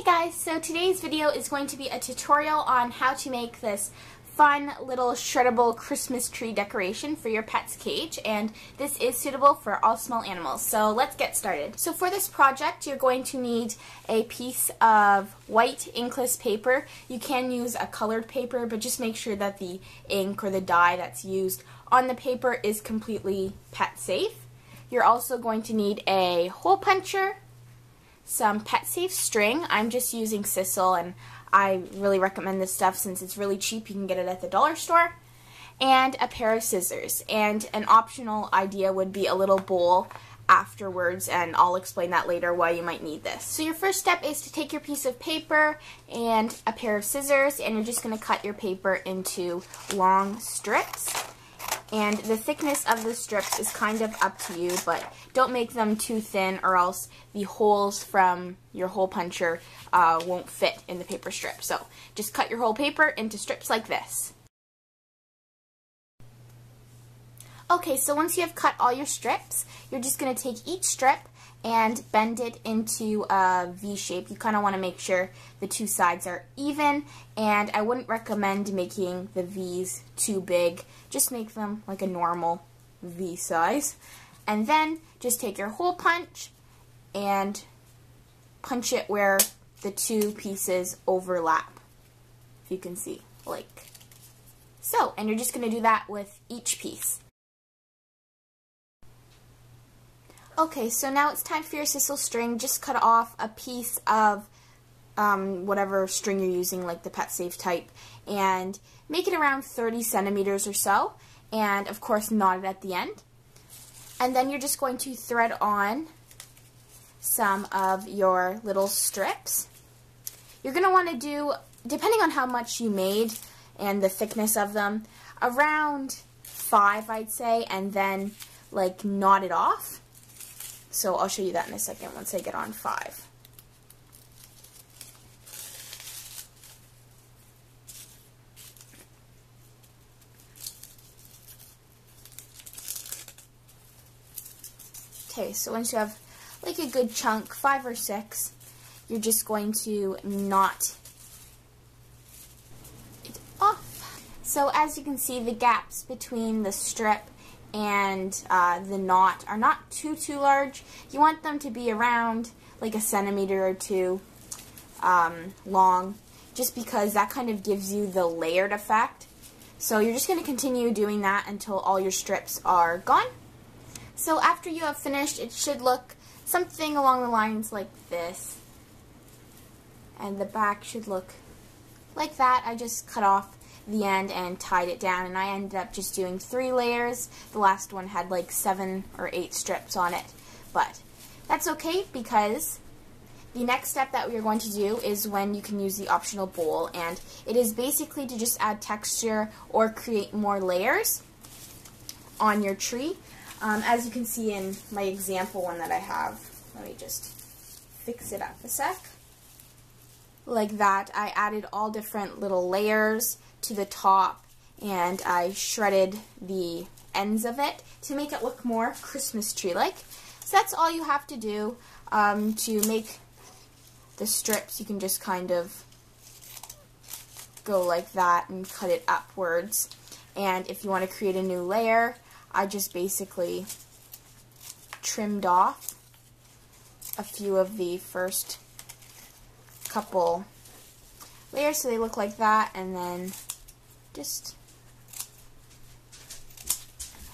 guys, so today's video is going to be a tutorial on how to make this fun little shreddable Christmas tree decoration for your pet's cage, and this is suitable for all small animals. So let's get started. So for this project you're going to need a piece of white inkless paper. You can use a colored paper, but just make sure that the ink or the dye that's used on the paper is completely pet safe. You're also going to need a hole puncher, some pet safe string. I'm just using sisal, and I really recommend this stuff since it's really cheap. You can get it at the dollar store. And a pair of scissors. And an optional idea would be a little bowl afterwards, and I'll explain that later why you might need this. So your first step is to take your piece of paper and a pair of scissors, and you're just going to cut your paper into long strips. And the thickness of the strips is kind of up to you, but don't make them too thin or else the holes from your hole puncher won't fit in the paper strip. So just cut your whole paper into strips like this. Okay, so once you have cut all your strips, you're just going to take each strip and bend it into a V shape. You kind of want to make sure the two sides are even, and I wouldn't recommend making the V's too big. Just make them like a normal V size. And then just take your hole punch and punch it where the two pieces overlap, if you can see, like so. And you're just going to do that with each piece. Okay, so now it's time for your sisal string. Just cut off a piece of whatever string you're using, like the pet safe type, and make it around 30 centimeters or so, and of course knot it at the end. And then you're just going to thread on some of your little strips. You're going to want to do, depending on how much you made and the thickness of them, around 5 I'd say, and then like knot it off. So I'll show you that in a second once I get on 5. Okay, so once you have like a good chunk, 5 or 6, you're just going to knot it off. So as you can see, the gaps between the strip and the knot are not too large. You want them to be around like a centimeter or 2 long, just because that kind of gives you the layered effect. So you're just going to continue doing that until all your strips are gone. So after you have finished, it should look something along the lines like this, and the back should look like that. I just cut off the end and tied it down, and I ended up just doing 3 layers. The last one had like 7 or 8 strips on it, but that's okay because the next step that we are going to do is when you can use the optional bowl, and it is basically to just add texture or create more layers on your tree. As you can see in my example one that I have, let me just fix it up a sec. Like that, I added all different little layers to the top, and I shredded the ends of it to make it look more Christmas tree-like. So that's all you have to do to make the strips. You can just kind of go like that and cut it upwards. And if you want to create a new layer, I just basically trimmed off a few of the first couple layers so they look like that, and then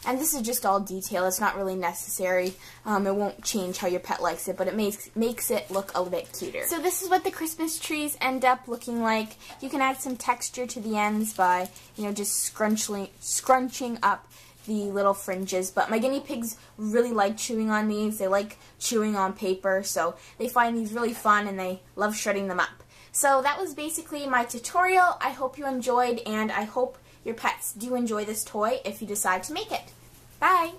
and this is just all detail. It's not really necessary. It won't change how your pet likes it, but it makes it look a little bit cuter. So this is what the Christmas trees end up looking like. You can add some texture to the ends by, you know, just scrunching up the little fringes, but my guinea pigs really like chewing on these. They like chewing on paper, so they find these really fun and they love shredding them up. So that was basically my tutorial. I hope you enjoyed, and I hope your pets do enjoy this toy if you decide to make it. Bye!